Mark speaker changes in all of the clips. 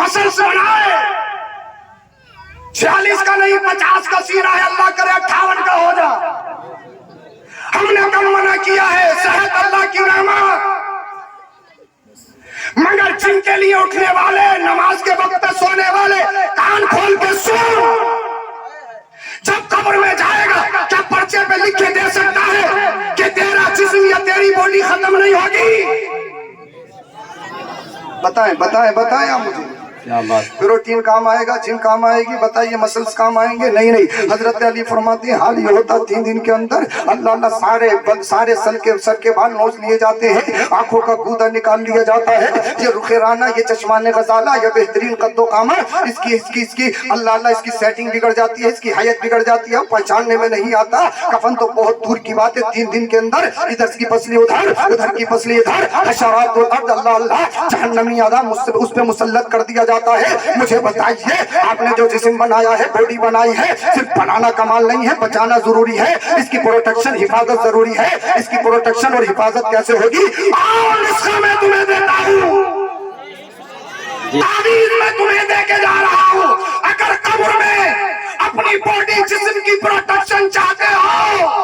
Speaker 1: Muscles بنائے 46 کا نہیں 50 کا سینہ ہے، اللہ کرے 58 کا ہو جا۔ ہم نے کم منع کیا ہے، صحت اللہ کی نعمت، مگر جن کے لیے اٹھنے والے، نماز کے وقت پہ سونے والے، کان کھول کے سن، جب قبر میں جائے گا کیا پرچے پہ لکھ کے دے سکتا ہے کہ تیرا جسم یا تیری باڈی ختم نہیں ہوگی؟ بتائیں بتائیں بتائیں آپ مجھے، پروٹین کام آئے گا، جم کام آئے گی، بتائیے مسلس کام آئیں گے؟ نہیں نہیں۔ حضرت علی فرماتے ہیں حال یہ ہوتا 3 دن کے اندر اللہ اللہ سارے سر کے بال نوچ لیے جاتے ہیں، آنکھوں کا گودا نکال لیا جاتا ہے، یہ رخ رانہ، یہ چشمان غزالہ، یہ بہترین قد و قامت، اس کی اللہ اللہ اس کی سیٹنگ بگڑ جاتی ہے، اس کی حیت بگڑ جاتی ہے، پہچاننے میں نہیں آتا۔ کفن تو بہت دور کی بات ہے، 3 دن کے اندر ادھر کی پسلی ادھر کی پسلی ادھر، حشرات الارض اللہ اللہ، جہنمی آدم اس پہ مسلط کر دیا جاتا ہے۔ مجھے بتائیے آپ نے جو جسم بنایا ہے، باڈی بنائی ہے، صرف بنانا کمال نہیں ہے، بچانا ضروری ہے، اس کی پروٹیکشن حفاظت ضروری ہے۔ اس کی پروٹیکشن اور حفاظت کیسے ہوگی؟ اور نسخہ میں تمہیں دیتا ہوں، تعویذ میں تمہیں دے کے جا رہا ہوں۔ اگر قبر میں اپنی باڈی جسم کی پروٹیکشن چاہتے ہو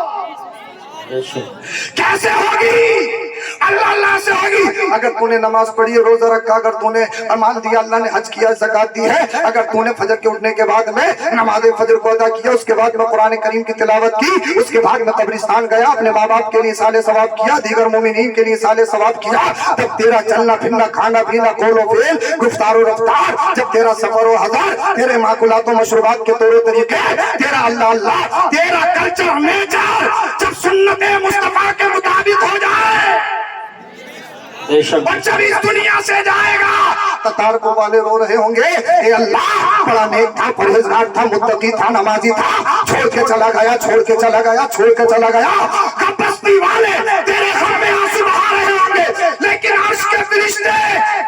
Speaker 1: کیسے ہوگی؟ اللہ اللہ سے ہوگی۔ اگر تو نے نماز پڑھی ہے، روزہ رکھا، اگر تو نے امان دیا، اللہ نے حج کیا، زکات دی ہے، اگر تو نے فجر کے اٹھنے کے بعد میں نماز فجر کو ادا کیا، اس کے بعد میں قرآن کریم کی تلاوت کی، اس کے بعد میں قبرستان گیا، اپنے ماں باپ کے لیے سال ثواب کیا، دیگر مومنین کے لیے سال ثواب کیا، تب تیرا چلنا پھرنا، کھانا پینا، قول و فعل، گفتار و رفتار، جب تیرا سفر و حضر، تیرے معقولات و مشروبات کے طور و طریقے، تیرا اللہ اللہ، تیرا کلچر نیچر جب سنت مصطفیٰ کے مطابق ہو جائے اور جب اس دنیا سے جائے گا، تتار کو والے رو رہے ہوں گے، اے اللہ بڑا نیک تھا، پرہیزگار تھا، متقی تھا، نمازی تھا، چھوڑ کے چلا گیا، چھوڑ کے چلا گیا، چھوڑ کے چلا گیا۔ بستی والے تیرے غم میں آنسو بہا رہے ہوں گے، لیکن عرش کے فرشتے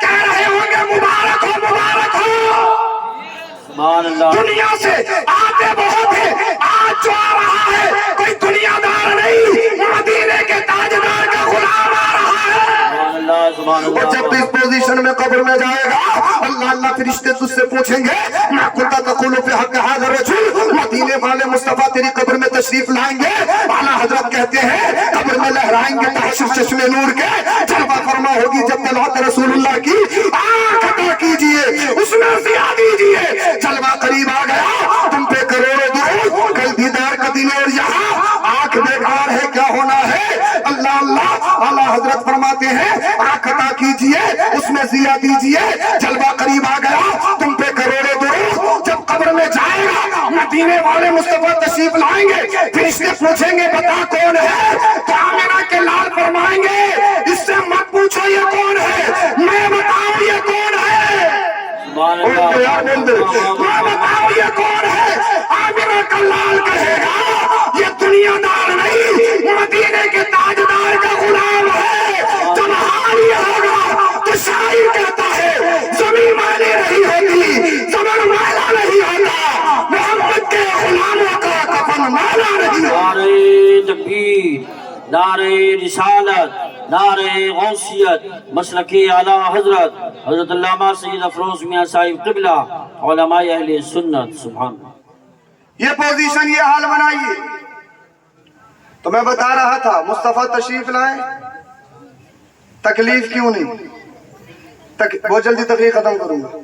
Speaker 1: کہہ رہے ہوں گے مبارک ہو، مبارک ہو۔ دنیا سے آتے بہت ہے، آج جو آ رہا ہے کوئی دنیا دار نہیں، مدینے کے تاجدار کا غلام آ رہا ہے۔ اور جب اس پوزیشن میں قبر میں جائے گا، اللہ اللہ فرشتے تجھ سے پوچھیں گے ما کنت تقول فی حق ھذا الرجل، مدینے والے مصطفیٰ تیری قبر میں تشریف لائیں گے، اعلیٰ حضرت کہتے ہیں قبر میں لہرائیں گے تحشر چشمے نور کے، جلوہ فرما ہوگی جب طلعت رسول اللہ کی، آنکھ عطا کیجئے اس میں ضیا دیجئے، جلوہ قریب آ گیا، تم پہ کروڑوں درود، کل دیدار کا دن اور یہاں آنکھ بیکار ہے، کیا ہونا ہے؟ اللہ اللہ، اعلیٰ حضرت فرماتے ہیں آنکھ عطا کیجئے اس میں ضیا دیجئے، جلوہ قریب آ گیا، تم پہ کروڑوں درود۔ جب قبر میں جائے گا، مدینے والے مصطفیٰ تشریف لائیں گے، پھر اس سے پوچھیں گے بتا کون ہے؟ تو آمنہ کے لال فرمائیں گے اس سے مت پوچھو یہ کون ہے، میں بتاؤں یہ کون ہے، میں بتاؤں یہ کون ہے۔ آمنہ کا لال کہے گا یہ دنیا دار نہیں، مدینے کے تاجدار کا غلام ہے۔ جب حال یہ ہوگا تو شاعر کہتا ہے زمین میلی نہیں ہوتی، زمین میلا نہیں ہوتا، محمد کے غلاموں کا کفن میلا نہیں ہوتا۔
Speaker 2: نعرہ تکبیر، نعرہ رسالت، نعرہ غوثیت، مسلکی اعلیٰ حضرت حضرت علامہ سید افروز میاں صاحب قبلہ، علماء اہل سنت، سبحان اللہ۔
Speaker 1: یہ پوزیشن، یہ حال بنائیے۔ تو میں بتا رہا تھا مصطفیٰ تشریف لائے، تکلیف کیوں نہیں؟ بہت جلدی تقریر ختم کروں گا۔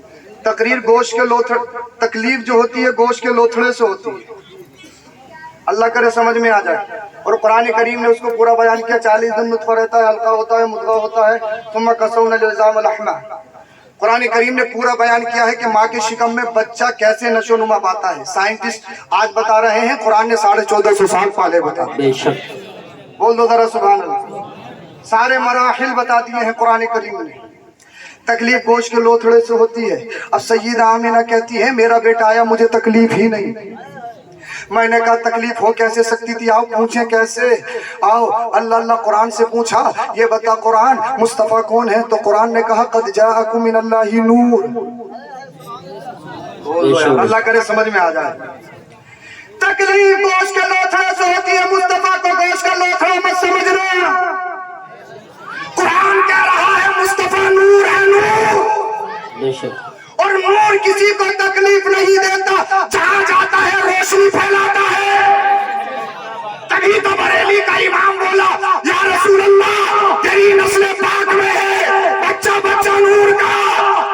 Speaker 1: تقریر گوشت کے لوتھڑ، تکلیف جو ہوتی ہے گوشت کے لوتھڑے سے ہوتی ہے، اللہ کرے سمجھ میں آ جائے۔ اور قرآن کریم نے اس کو پورا بیان کیا، 40 دن نطفہ رہتا ہے، حلقہ ہوتا ہے، مضغہ ہوتا ہے، ثم کسونا العظام لحما۔ قرآن کریم نے پورا بیان کیا ہے کہ ماں کے شکم میں بچہ کیسے نشو نما پاتا ہے۔ سائنٹسٹ آج بتا رہے ہیں، قرآن نے 1450 سال پہلے بتا
Speaker 2: بے شک،
Speaker 1: بول دو ذرا سبحان اللہ۔ سارے مراحل بتا دیے ہیں قرآن کریم نے۔ تکلیف گوشت کے لوتھڑے سے ہوتی ہے۔ اب سیدہ آمنہ کہتی ہے میرا بیٹا آیا، مجھے تکلیف ہی نہیں۔ میں نے کہا تکلیف ہو کیسے سکتی تھی، آؤ پوچھیں کیسے، آؤ اللہ اللہ قرآن سے پوچھا یہ بتا قرآن مصطفیٰ کون ہے؟ تو قرآن نے کہا قد جاءکم من اللہ نور۔ اللہ کرے سمجھ میں آ جائے۔ تکلیف گوشت کے لوتھڑے سے ہوتی ہے، مصطفیٰ کو گوشت کا لوتھڑا مت سمجھنا۔ قرآن کہہ رہا ہے مصطفیٰ نور ہے، نور،
Speaker 2: بے شک،
Speaker 1: اور اور نور کسی کو تکلیف نہیں دیتا، جہاں جاتا ہے روشنی پھیلاتا ہے۔ تبھی تو بریلی کا امام بولا یا رسول اللہ تیری نسل پاک میں ہے بچہ بچہ نور کا،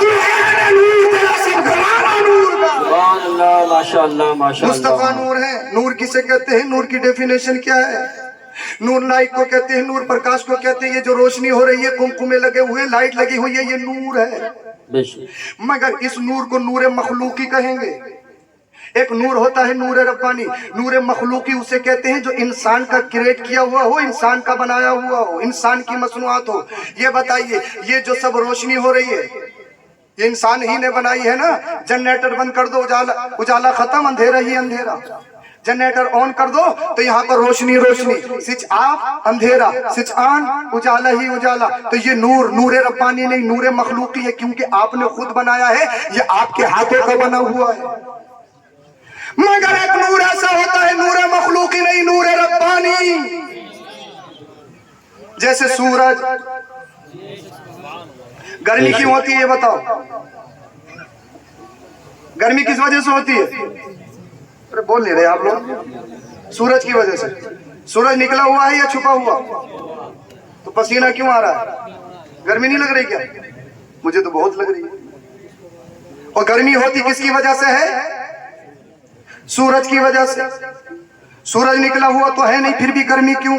Speaker 1: تو ہے نور، تیرا سب گھرانہ نور کا۔
Speaker 2: سبحان اللہ، ماشاء اللہ ماشاء اللہ۔
Speaker 1: مصطفیٰ نور ہے۔ نور کسے کہتے ہیں؟ نور کی ڈیفینیشن کیا ہے؟ نور لائٹ کو کہتے ہیں، نور پرکاش کو کہتے ہیں۔ یہ جو روشنی ہو رہی ہے، کمکمے لگے ہوئے، لائٹ لگی ہوئی ہے، یہ نور ہے۔
Speaker 2: بے شک
Speaker 1: مگر اس نور کو نور مخلوقی کہیں گے۔ ایک نور ہوتا ہے نور ربانی، نور مخلوقی اسے کہتے ہیں جو انسان کا کریٹ کیا ہوا ہو، انسان کا بنایا ہوا ہو، انسان کی مصنوعات ہو۔ یہ بتائیے یہ جو سب روشنی ہو رہی ہے یہ انسان ہی نے بنائی ہے نا؟ جنریٹر بند کر دو، اجالا ختم، اندھیرا ہی اندھیرا۔ جنریٹر آن کر دو تو یہاں پر روشنی روشنی، سوئچ آف اندھیرا، سوئچ آن اجالا ہی اجالا۔ تو یہ نور نور ربانی نہیں، نور مخلوقی ہے، کیونکہ آپ نے خود بنایا ہے، یہ آپ کے ہاتھوں کا بنا ہوا ہے۔ مگر ایک نور ایسا ہوتا ہے نور مخلوقی نہیں، نور ربانی۔ جیسے سورج، گرمی کیوں ہوتی ہے یہ بتاؤ؟ گرمی کس وجہ سے ہوتی ہے؟ ارے بول نہیں رہے آپ لوگ۔ سورج کی وجہ سے۔ سورج نکلا ہوا ہے یا چھپا ہوا؟ تو پسینہ کیوں آ رہا ہے؟ گرمی نہیں لگ رہی کیا؟ مجھے تو بہت لگ رہی ہے۔ اور گرمی ہوتی کس کی وجہ سے ہے؟ سورج کی وجہ سے۔ سورج نکلا ہوا تو ہے نہیں، پھر بھی گرمی کیوں؟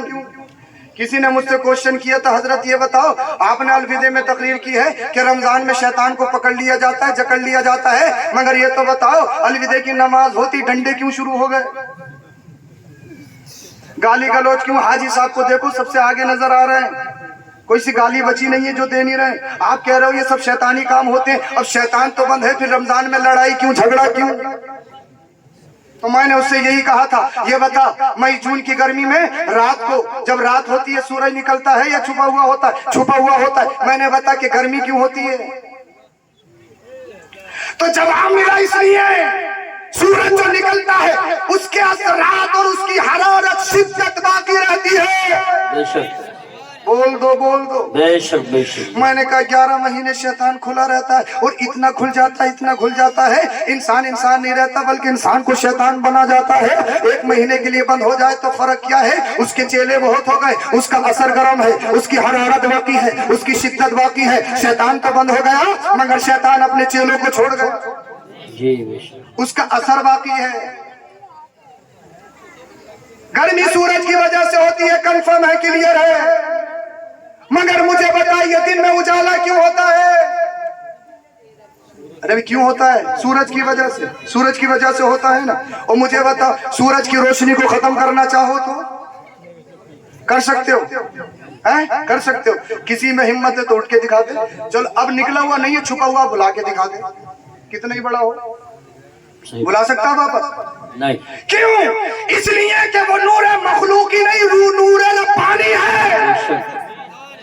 Speaker 1: کسی نے مجھ سے کوشچن کیا تھا، حضرت یہ بتاؤ آپ نے الوداع میں تقریر کی ہے کہ رمضان میں شیطان کو پکڑ لیا جاتا ہے، جکڑ لیا جاتا ہے، مگر یہ تو بتاؤ الوداع کی نماز ہوتی ڈنڈے کیوں شروع ہو گئے؟ گالی گلوچ کیوں؟ حاجی صاحب کو دیکھو سب سے آگے نظر آ رہے ہیں، کوئی سی گالی بچی نہیں ہے جو دے نہیں رہے۔ آپ کہہ رہے ہو یہ سب شیطانی کام ہوتے ہیں، اب شیطان تو بند ہے، پھر رمضان میں لڑائی کیوں، جھگڑا کیوں؟ تو میں نے اس سے یہی کہا تھا، یہ بتا مئی جون کی گرمی میں رات کو جب رات ہوتی ہے سورج نکلتا ہے یا چھپا ہوا ہوتا ہے؟ چھپا ہوا ہوتا ہے۔ میں نے بتا کہ گرمی کیوں ہوتی ہے؟ تو جواب ملا اس لیے سورج جو نکلتا ہے اس کے اثرات اور اس کی حرارت شدت باقی رہتی ہے۔
Speaker 2: بے شک
Speaker 1: بول دو بول دو۔
Speaker 2: بے شک بے شک۔
Speaker 1: میں نے کہا 11 مہینے شیطان کھلا رہتا ہے اور اتنا کھل جاتا ہے، اتنا کھل جاتا ہے، انسان نہیں رہتا بلکہ انسان کو شیطان بنا جاتا ہے۔ 1 مہینے کے لیے بند ہو جائے تو فرق کیا ہے؟ اس کے چیلے بہت ہو گئے، اس کا اثر گرم ہے، اس کی حرارت باقی ہے، اس کی شدت باقی ہے۔ شیطان تو بند ہو گیا مگر شیطان اپنے چیلوں کو چھوڑ گیا،
Speaker 2: جی بے شک۔
Speaker 1: اس کا اثر باقی ہے۔ گرمی سورج کی وجہ سے ہوتی ہے، کنفرم ہے، کلیئر ہے، مگر مجھے بتائیے دن میں اجالا کیوں ہوتا ہے؟ ارے کیوں ہوتا ہے؟ سورج کی وجہ سے، سورج کی وجہ سے ہوتا ہے نا۔ اور مجھے بتا سورج کی روشنی کو ختم کرنا چاہو تو کر سکتے ہو؟ کر سکتے ہو؟ کسی میں ہمت ہے تو اٹھ کے دکھا دے، چل اب نکلا ہوا نہیں ہے چھپا ہوا بلا کے دکھا دے، کتنا ہی بڑا ہو، بلا سکتا واپس؟
Speaker 2: نہیں۔
Speaker 1: کیوں؟ اس لیے کہ وہ نور مخلوقی نہیں، نور ربانی ہے۔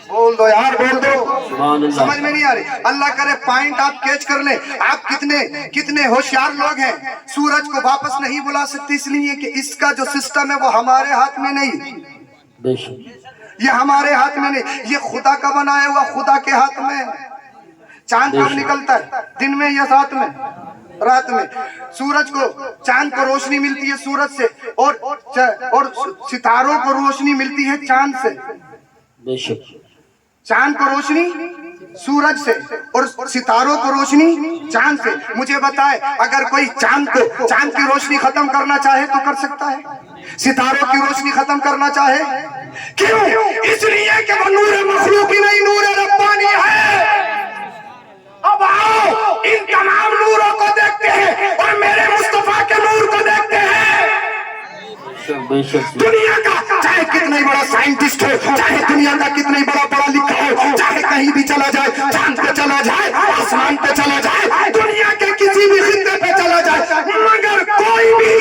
Speaker 1: بول دو یار، بول دو۔ سمجھ میں نہیں آ رہی؟ اللہ کرے پوائنٹ آپ کیچ کر لیں۔ آپ کتنے ہوشیار لوگ ہیں، سورج کو واپس نہیں بلا سکتے اس لیے کہ اس کا جو سسٹم ہے وہ ہمارے ہاتھ میں نہیں،
Speaker 2: بے شک
Speaker 1: یہ ہمارے ہاتھ میں نہیں، یہ خدا کا بنایا ہوا، خدا کے ہاتھ میں۔ چاند کب نکلتا ہے؟ دن میں یا رات میں؟ سورج کو، چاند کو روشنی ملتی ہے سورج سے، اور ستاروں کو روشنی ملتی ہے چاند سے۔
Speaker 2: بے شک۔
Speaker 1: چاند کو روشنی سورج سے اور ستاروں کو روشنی چاند سے۔ مجھے بتائے اگر کوئی چاند کی روشنی ختم کرنا چاہے تو کر سکتا ہے؟ ستاروں کی روشنی ختم کرنا چاہے؟ کیوں؟ اس لیے کہ وہ نور مخلوقی نہیں، نور ربانی ہے۔ اب آؤ ان تمام نوروں کو دیکھتے ہیں اور میرے مصطفیٰ کے نور کو دیکھتے ہیں۔ دنیا کا چاہے کتنا ہی بڑا سائنٹسٹ ہو، چاہے دنیا کا کتنا ہی بڑا پڑھا لکھا ہو، چاہے کہیں بھی چلا جائے، چاند پہ چلا جائے، آسمان پہ چلا جائے، دنیا کے کسی بھی خطے پہ چلا جائے، مگر کوئی بھی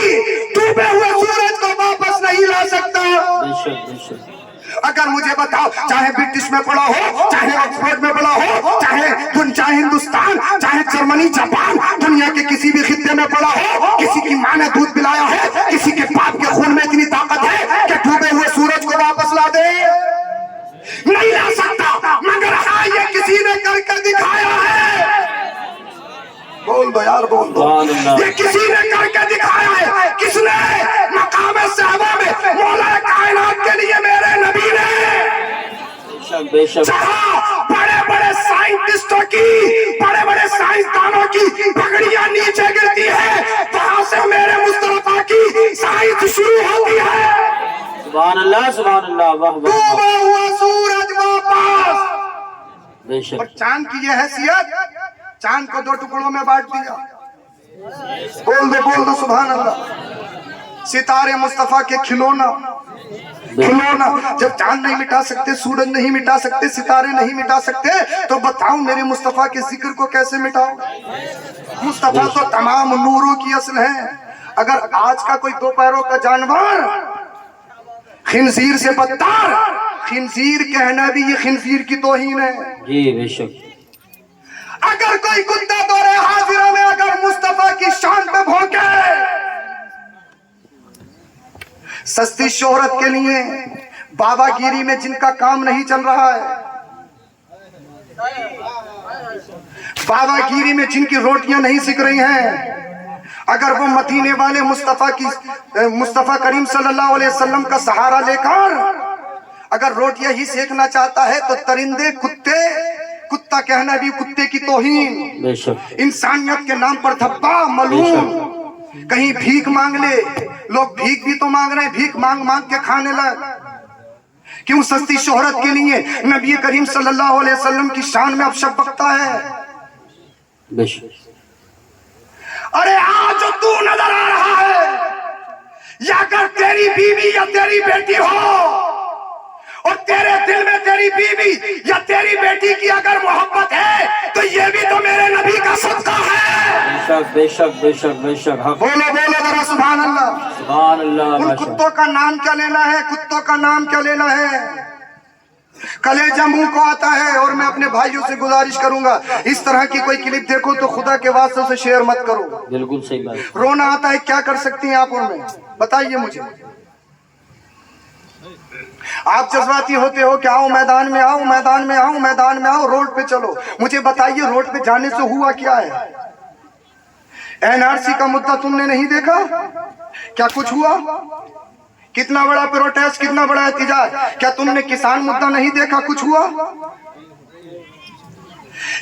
Speaker 1: ڈوبے ہوئے سورج کو واپس نہیں لا سکتا۔ اگر مجھے بتاؤ چاہے برٹش میں پڑھا ہو، چاہے آکسفورڈ میں پڑھا ہو، چاہے ہندوستان، چاہے جرمنی، جاپان، دنیا کے کسی بھی خطے میں پڑھا ہو، کسی کی ماں نے دودھ پلایا ہے، کسی کے باپ کے خون میں اتنی طاقت ہے کہ ڈوبے ہوئے سورج کو واپس لا دے؟ نہیں لا سکتا، مگر ہاں یہ کسی نے کر کے دکھایا ہے۔ بول دو یار، بول دو.
Speaker 2: سبحان اللہ.
Speaker 1: یہ کسی نے کر کے دکھایا ہے. کس نے؟ مقام صحابہ میں مولا کائنات کے لیے میرے نبی نے.
Speaker 2: بے شک
Speaker 1: جہاں بڑے بڑے سائنٹسٹوں کی، بڑے بڑے سائنسدانوں کی پگڑیاں نیچے گرتی ہے، وہاں سے میرے مصطفیٰ کی سائنس شروع ہوتی ہے.
Speaker 2: سبحان اللہ سبحان اللہ. واہ واہ
Speaker 1: ڈوبا
Speaker 2: واہ.
Speaker 1: ہوا سورج واپس.
Speaker 2: بے
Speaker 1: اور
Speaker 2: شک
Speaker 1: چاند کی یہ حیثیت، چاند کو 2 ٹکڑوں میں بانٹ دیا. بول دو سبحان اللہ. ستارے مصطفیٰ کے کھلونا. جب چاند نہیں مٹا سکتے، سورج نہیں مٹا سکتے، ستارے نہیں مٹا سکتے، تو بتاؤ میرے مصطفیٰ کے ذکر کو کیسے مٹاؤ؟ مصطفیٰ تو تمام نوروں کی اصل ہے. اگر آج کا کوئی 2 پیروں کا جانور خنزیر سے بدتر، خنزیر کہنا بھی یہ خنزیر کی توہین ہے.
Speaker 2: جی بے شک.
Speaker 1: اگر کوئی کتا دورے حاضرہ میں اگر مصطفیٰ کی شان پہ بھونکے، سستی شہرت کے لیے، بابا گیری میں جن کا کام نہیں چل رہا ہے، بابا گیری میں جن کی روٹیاں نہیں سک رہی ہیں، اگر وہ مدینے والے مصطفیٰ کریم صلی اللہ علیہ وسلم کا سہارا لے کر اگر روٹیاں ہی سیکنا چاہتا ہے، تو ترندے، کتا کہنا بھی کتے کی توہین.
Speaker 2: بے شک.
Speaker 1: انسانیت کے نام پر دھبا ملعون. کہیں بھیک مانگ لے، لوگ بھیک بھی تو مانگ رہے ہیں، بھیک مانگ مانگ کے کھانے لگ. کیوں؟ سستی شہرت کے لیے. نبی کریم صلی اللہ علیہ وسلم کی شان میں اب شب بکتا ہے.
Speaker 2: بے شک.
Speaker 1: ارے آج جو تو نظر آ رہا ہے، یا اگر تیری بیوی یا تیری بیٹی ہو اور تیرے دل میں تیری بیوی یا تیری بیٹی کی اگر محبت ہے، تو یہ بھی تو میرے نبی کا صدقہ ہے.
Speaker 2: بے شک بے شک بے شک.
Speaker 1: بولو ذرا سبحان اللہ.
Speaker 2: سبحان اللہ.
Speaker 1: ان کتوں کا نام کیا لینا ہے؟ کتوں کا نام کیا لینا ہے؟ کلیجہ منہ کو آتا ہے. اور میں اپنے بھائیوں سے گزارش کروں گا، اس طرح کی کوئی کلپ دیکھو تو خدا کے واسطے سے شیئر مت کرو.
Speaker 2: بالکل صحیح بات.
Speaker 1: رونا آتا ہے، کیا کر سکتی ہیں آپ ان میں؟ بتائیے مجھے. آپ جذباتی ہوتے ہو کہ آؤ میدان میں، آؤ میدان میں، آؤ میدان میں، آؤ روڈ پہ چلو. مجھے بتائیے روڈ پہ جانے سے ہوا کیا ہے؟ NRC کا مدعا تم نے نہیں دیکھا؟ کیا کچھ ہوا؟ کتنا بڑا پروٹیسٹ، کتنا بڑا احتجاج. کیا تم نے کسان مدعا نہیں دیکھا؟ کچھ ہوا؟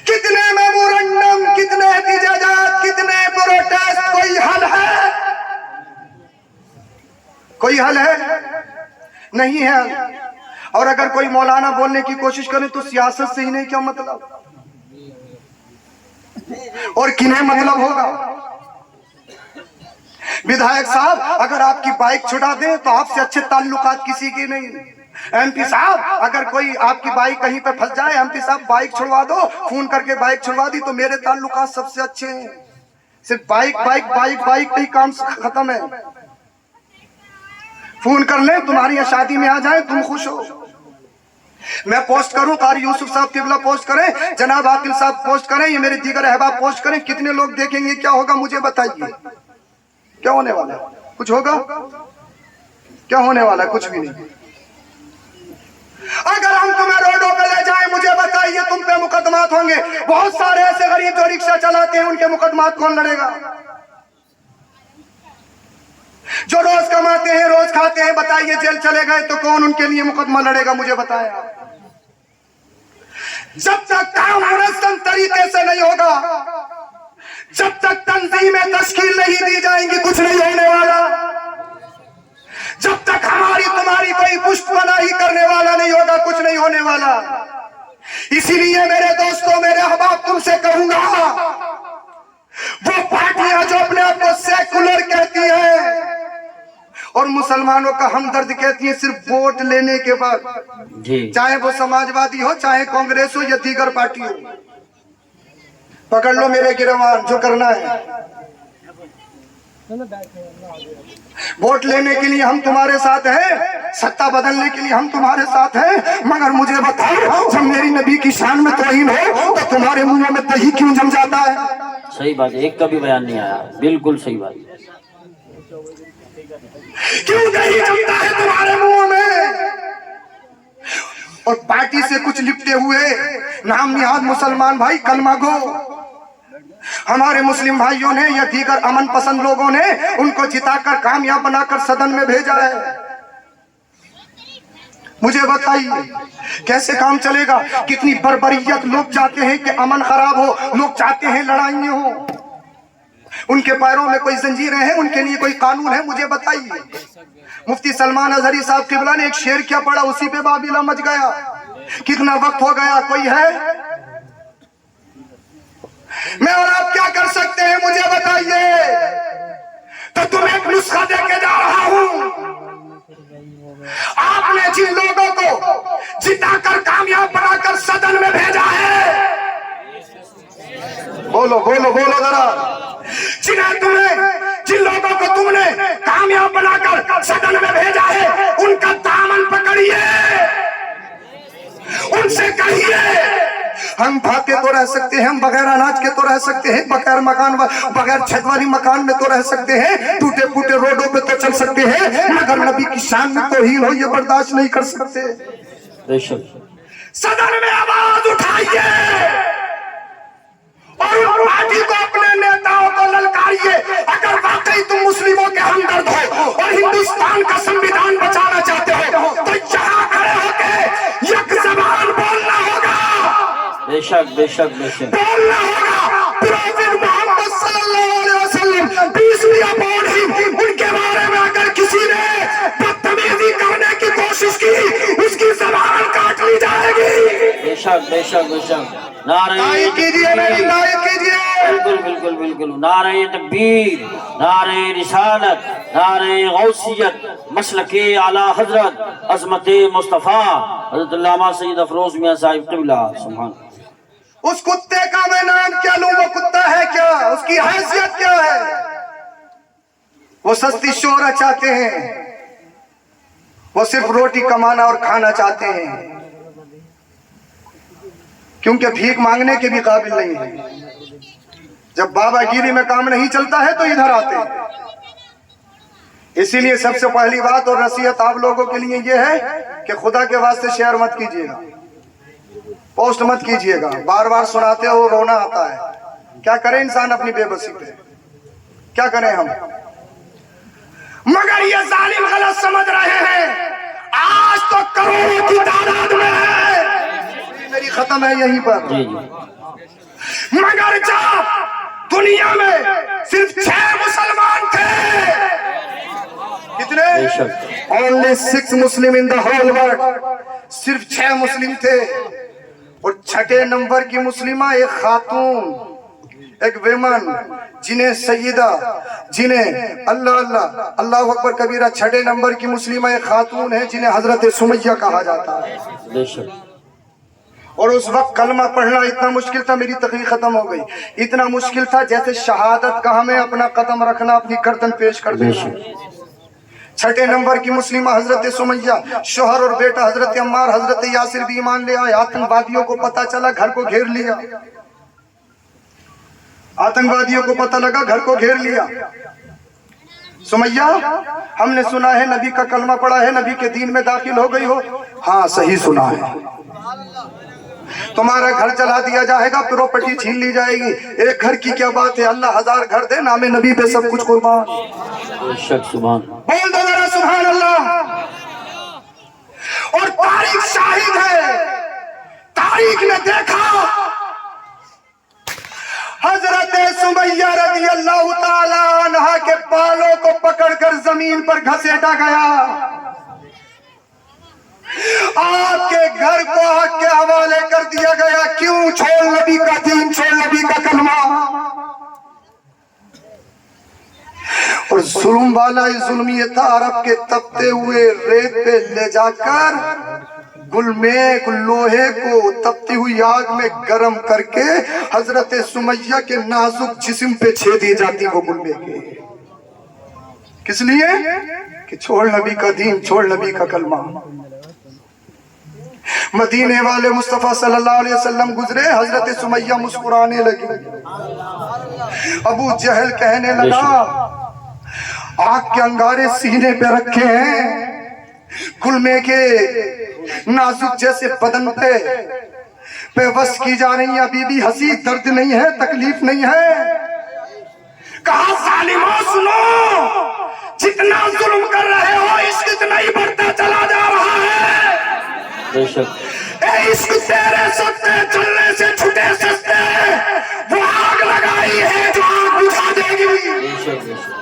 Speaker 1: کتنے میمورنڈم، کتنے احتجاجات، کتنے پروٹیسٹ. کوئی حل ہے؟ کوئی حل ہے؟ نہیں ہے. اور اگر کوئی مولانا بولنے کی کوشش کرے تو سیاست سے ہی نہیں، کیا مطلب؟ اور کنہیں مطلب ہوگا؟ بدھائک صاحب اگر آپ کی بائک چھڑا دیں تو آپ سے اچھے تعلقات کسی کے نہیں. MP صاحب اگر کوئی آپ کی بائک کہیں پہ پھنس جائے، MP صاحب بائک چھڑوا دو، فون کر کے بائک چھڑوا دی، تو میرے تعلقات سب سے اچھے ہیں. صرف بائک بائک بائک بائک پہ ہی کام ختم ہے. فون کر لیں، تمہاری شادی میں آ جائیں، تم خوش ہو. میں پوسٹ کروں، قاری یوسف صاحب قبلہ پوسٹ کریں، جناب عاقل صاحب پوسٹ کریں، یہ میرے دیگر احباب پوسٹ کریں، کتنے لوگ دیکھیں گے؟ کیا ہوگا مجھے بتائیے. کیا ہونے والا ہے؟ کچھ ہوگا؟ کیا ہونے والا ہے؟ کچھ بھی نہیں. اگر ہم تمہیں روڈوں پہ لے جائیں، مجھے بتائیے تم پہ مقدمات ہوں گے. بہت سارے ایسے غریب جو رکشہ چلاتے ہیں، ان کے مقدمات کون لڑے گا؟ جو روز کماتے ہیں، روز کھاتے ہیں، بتائیے جیل چلے گئے تو کون ان کے لیے مقدمہ لڑے گا؟ مجھے بتائیں. جب تک کام منظم طریقے سے نہیں ہوگا، جب تک تنظیمیں تشکیل نہیں دی جائیں گی، کچھ نہیں ہونے والا. جب تک ہماری تمہاری کوئی پشت پناہی کرنے والا نہیں ہوگا، کچھ نہیں ہونے والا. اسی لیے میرے دوستوں، میرے احباب، تم سے کہوں گا، وہ پارٹیاں جو اپنے آپ کو سیکولر کہتی ہیں اور مسلمانوں کا ہمدرد کہتی ہیں، صرف ووٹ لینے کے بعد، چاہے وہ سماجوادی ہو، چاہے کانگریس ہو یا دیگر پارٹی ہو، پکڑ لو میرے گروان، جو کرنا ہے. ووٹ لینے کے لیے ہم تمہارے ساتھ ہیں، ستا بدلنے کے لیے ہم تمہارے ساتھ ہیں، مگر مجھے بتاؤ، جب میری نبی کی شان میں توہین ہو تو تمہارے منہ میں دہی کیوں جم جاتا ہے؟
Speaker 2: صحیح بات ہے، ایک کا بھی بیان نہیں آیا. بالکل صحیح بات.
Speaker 1: کیوں دہی جمتا ہے تمہارے منہ میں؟ اور پارٹی سے کچھ لپٹے ہوئے نام نہاد مسلمان بھائی، کلمہ گو، ہمارے مسلم بھائیوں نے یا دیگر امن پسند لوگوں نے ان کو جتا کر کامیاب بنا کر صدن میں بھیجا ہے. مجھے بتائیے کیسے کام چلے گا؟ کتنی بربریت. لوگ چاہتے ہیں کہ امن خراب ہو، لوگ چاہتے ہیں لڑائیاں ہوں. ان کے پیروں میں کوئی زنجیریں ہیں، ان کے لیے کوئی قانون ہے؟ مجھے بتائیے. مفتی سلمان اظہری صاحب قبلہ نے ایک شعر کیا پڑھا، اسی پہ بابیلا مچ گیا. کتنا وقت ہو گیا، کوئی ہے؟ میں اور آپ کیا کر سکتے ہیں مجھے بتائیے. تو تمہیں ایک نسخہ دے کے جا رہا ہوں. آپ نے جن لوگوں کو جتا کر کامیاب بنا کر صدن میں بھیجا ہے، بولو بولو بولو ذرا. جن لوگوں کو تم نے کامیاب بنا کر صدن میں بھیجا ہے، ان کا دامن پکڑیے، ان سے کہیے ہم بھاگے تو رہ سکتے ہیں، ہم بغیر اناج کے تو رہ سکتے ہیں، بغیر چھت والی مکان میں تو رہ سکتے ہیں، ٹوٹے پھوٹے روڈوں پہ تو چل سکتے ہیں، مگر نبی کی شان میں توہین ہو یہ برداشت نہیں کر سکتے. صدر میں آواز اٹھائیے اور ان پارٹی کو، اپنے نیتاؤں کو للکاریے. اگر واقعی تم مسلموں کے ہمدرد ہو اور ہندوستان کا سنویدھان بچانا چاہتے ہو تو یہاں کھڑے ہو کے یک زبان بولنا ہوگا.
Speaker 2: بے شک بے شک بے شک
Speaker 1: بولنا ہوگا. پروفیٹ محمد صلی اللہ علیہ وسلم پیس بی اپون ہم، ان کے بارے میں اگر کسی نے بدتمیزی کرنے کی کوشش کی اس کی زبان کاٹ لی جائے گی.
Speaker 2: بے شک بے شک بے شک. نعرہ
Speaker 1: لائک کیجئے میری، لائک کیجئے.
Speaker 2: بالکل بالکل بالکل. نعرہ تکبیر، نعرہ رسالت، نعرہ غوثیت، مسلک اعلی حضرت عظمت مصطفیٰ حضرت علامہ سید افروز میاں صاحب قبلہ. سبحان.
Speaker 1: اس کتے کا میں نام کیا لوں؟ وہ کتا ہے کیا؟ اس کی حیثیت کیا ہے؟ وہ سستی شہرت چاہتے ہیں، وہ صرف روٹی کمانا اور کھانا چاہتے ہیں، کیونکہ بھیک مانگنے کے بھی قابل نہیں ہیں. جب بابا گیری میں کام نہیں چلتا ہے تو ادھر آتے ہیں. اسی لیے سب سے پہلی بات اور نصیحت آپ لوگوں کے لیے یہ ہے کہ خدا کے واسطے شیئر مت کیجیے گا، پوسٹ مت کیجیے گا. بار بار سناتے ہو، رونا آتا ہے. کیا کریں انسان اپنی بے بسی پہ، کیا کریں ہم؟ مگر یہ ظالم غلط سمجھ رہے ہیں آج تو کروڑوں کی تعداد میں ہے. میری ختم ہے یہیں پر. مگر جب دنیا میں صرف 6 مسلمان تھے، کتنے؟ only 6 Muslim in the whole world. صرف 6 مسلم تھے، اور 6 نمبر کی مسلمہ ایک خاتون، ایک ویمن، جنہیں سیدہ، جنہیں اللہ اکبر کبیرہ. 6 نمبر کی مسلمہ ایک خاتون ہے جنہیں حضرت سمیہ کہا جاتا ہے. اور اس وقت کلمہ پڑھنا اتنا مشکل تھا، میری تقریر ختم ہو گئی. اتنا مشکل تھا جیسے شہادت کا ہمیں اپنا قدم رکھنا، اپنی گردن پیش کر دینا. 6 نمبر کی مسلمہ حضرت سمیہ، شوہر اور بیٹا حضرت عمار، حضرت یاسر بھی ایمان لے آئے. آتنکوادیوں کو پتا چلا، گھر کو گھیر لیا. آتنکوادیوں کو پتا لگا، گھر کو گھیر لیا. سمیہ، ہم نے سنا ہے نبی کا کلمہ پڑھا ہے، نبی کے دین میں داخل ہو گئی ہو. ہاں صحیح سنا ہے. تمہارا گھر جلا دیا جائے گا، پراپرٹی چھین لی جائے گی. ایک گھر کی کیا بات ہے، اللہ 1000 گھر دے، نام نبی پہ سب کچھ قربان.
Speaker 2: سبحان.
Speaker 1: بول دو ذرا سبحان اللہ. اور تاریخ شاہد ہے، تاریخ نے دیکھا حضرت سمیہ رضی اللہ تعالی عنہا کے بالوں کو پکڑ کر زمین پر گھسیٹا گیا. آپ کے گھر کو آگ کے حوالے کر دیا گیا. کیوں؟ چھوڑ نبی کا دین، چھوڑ نبی کا کلمہ. اور ظلم والا ظلم یہ تھا، عرب کے تپتے ہوئے ریت پہ لے جا کر گلمیک لوہے کو تپتی ہوئی آگ میں گرم کر کے حضرت سمیہ کے نازک جسم پہ چھیدی جاتی وہ گلمیک. کس لیے؟ کہ چھوڑ نبی کا دین، چھوڑ نبی کا کلمہ. مدینے والے مصطفیٰ صلی اللہ علیہ وسلم گزرے، حضرت سمیہ مسکرانے لگی. ابو جہل کہنے لگا آگ کے انگارے سینے پہ رکھے ہیں، گلمے کے نازک جیسے بدن پہ بے بس کی جا رہی ہیں، بی بی ہنسی، درد نہیں ہے، تکلیف نہیں ہے. کہا ظالموں سنو، جتنا ظلم کر رہے ہو عشق اتنا ہی بڑھتا چلا جا رہا ہے.
Speaker 2: بے شک
Speaker 1: اے عشق تیرے سستے چلنے سے چھٹے سستے، وہ آگ لگائی ہے جو آگ بجھا دے گی.
Speaker 2: بے شک بے شک.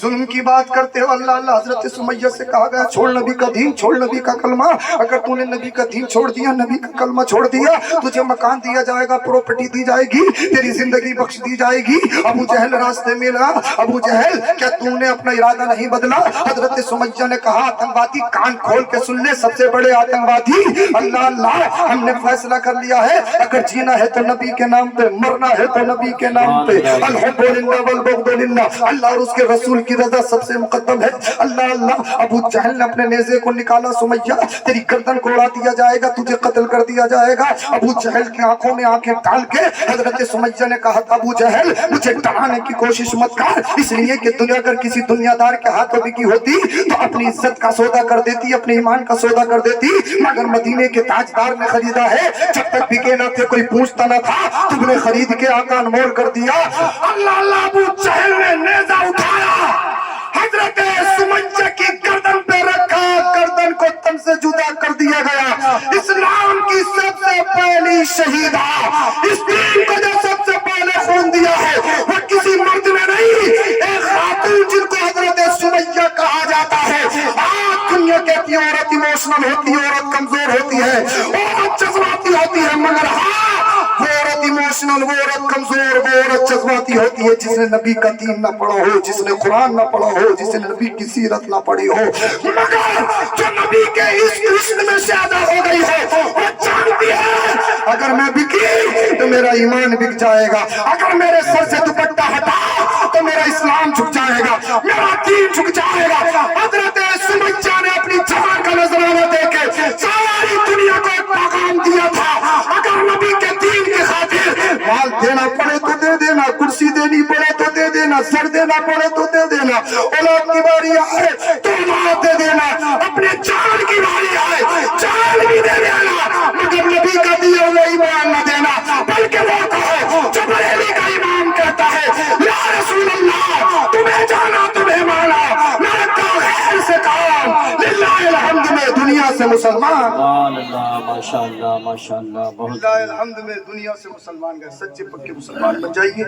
Speaker 1: ظلم کی بات کرتے ہو اللہ اللہ. حضرت سمیہ سے کہا گیا چھوڑ نبی کا دین، چھوڑ نبی کا کلمہ. اگر تو نے نبی کا دین چھوڑ دیا، نبی کا کلمہ چھوڑ دیا، تجھے مکان دیا جائے گا، پروپرٹی دی جائے گی، تیری زندگی بخش دی جائے گی. ابو جہل راستے میں لگا. ابو جہل کیا تو نے اپنا ارادہ نہیں بدلا؟ حضرت سمیہ نے کہا آتنکوادی کان کھول کے سن لے، سب سے بڑے آتنکوادی اللہ اللہ ہم نے فیصلہ کر لیا ہے، اگر جینا ہے تو نبی کے نام پہ، مرنا ہے تو نبی کے نام پہ. الحب للہ والبغض للہ. اللہ اور اس کے رسول کی رضا سب سے مقدم ہے. اللہ اللہ. ابو جہل نے اپنے نیزے کو نکالا. سمیہ تیری گردن کو اڑا دیا جائے گا، تجھے قتل کر دیا جائے گا. ابو جہل کی آنکھوں میں آنکھیں ڈال کے حضرت سمیہ نے کہا تھا ابو جہل مجھے ڈرانے کی کوشش مت کر، اس لیے کہ دنیا اگر کسی دنیا دار کے ہاتھوں بکی ہوتی تو اپنی عزت کا سودا کر دیتی، اپنے ایمان کا سودا کر دیتی. مگر مدینے کے تاجدار نے خریدا ہے، جب تک بکے نہ تھے کوئی پوچھتا نہ تھا، تم نے خرید کے آقا انمول کر دیا. اللہ اللہ. ابو جہل نے نیزہ اٹھایا، حضرت سمیہ کی گردن پہ رکھا، گردن کو تن سے جدا کر دیا گیا. اسلام کی سب سے پہلی شہیدہ، اس دین کو جو سب سے پہلے خون دیا ہے وہ کسی مرد نے نہیں، ایک خاتون جن کو حضرت سمیہ کہا جاتا ہے. آج دنیا کہتی ہے عورت ایموشنل ہوتی ہے، عورت کمزور ہوتی ہے، عورت جذباتی ہوتی ہے، مگر وہ عورت ایموشنل، وہ عورت کمزور، وہ عورت جذباتی ہوتی ہے جس نے نبی کا دین نہ پڑھا ہو، جس نے قرآن نہ پڑھا ہو، جس نے نبی کی سیرت نہ پڑھی ہو. مگر جو نبی کے عشق میں شادہ ہو گئی ہے وہ جانتی ہے اگر میں بکی تو میرا ایمان بک جائے گا، اگر میرے سر سے دوپٹہ ہٹا تو میرا اسلام جھک جائے گا، میرا دین جھک جائے گا. حضرت سمیہ نے اپنی جان کا نذرانہ دے کے ساری دنیا کو ایک پیغام دیا تھا، اگر نبی کے دین کی خاطر مال دینا پڑے تو دے دینا، کرسی دینی پڑے تو دے دینا، سر دینا پڑے تو دے دینا، اولاد کی باری آئے تو اولاد دے دینا، اپنے جان کی باری آئے جان بھی دے دینا، مگر نبی کا دیا ہوا ایمان نہ دینا. بلکہ وہ کہو جو بریلی کا امام کہتا ہے یا رسول اللہ تمہیں جانا تمہیں مانا، میں رکھا غیر سے کام، للہ الحمد میں دنیا سے مسلمان،
Speaker 2: سبحان اللہ. ماشاء اللہ ماشاء اللہ. بہت
Speaker 1: للہ الحمد میں دنیا سے مسلمان گئے. سچے پکے مسلمان بن جائیے.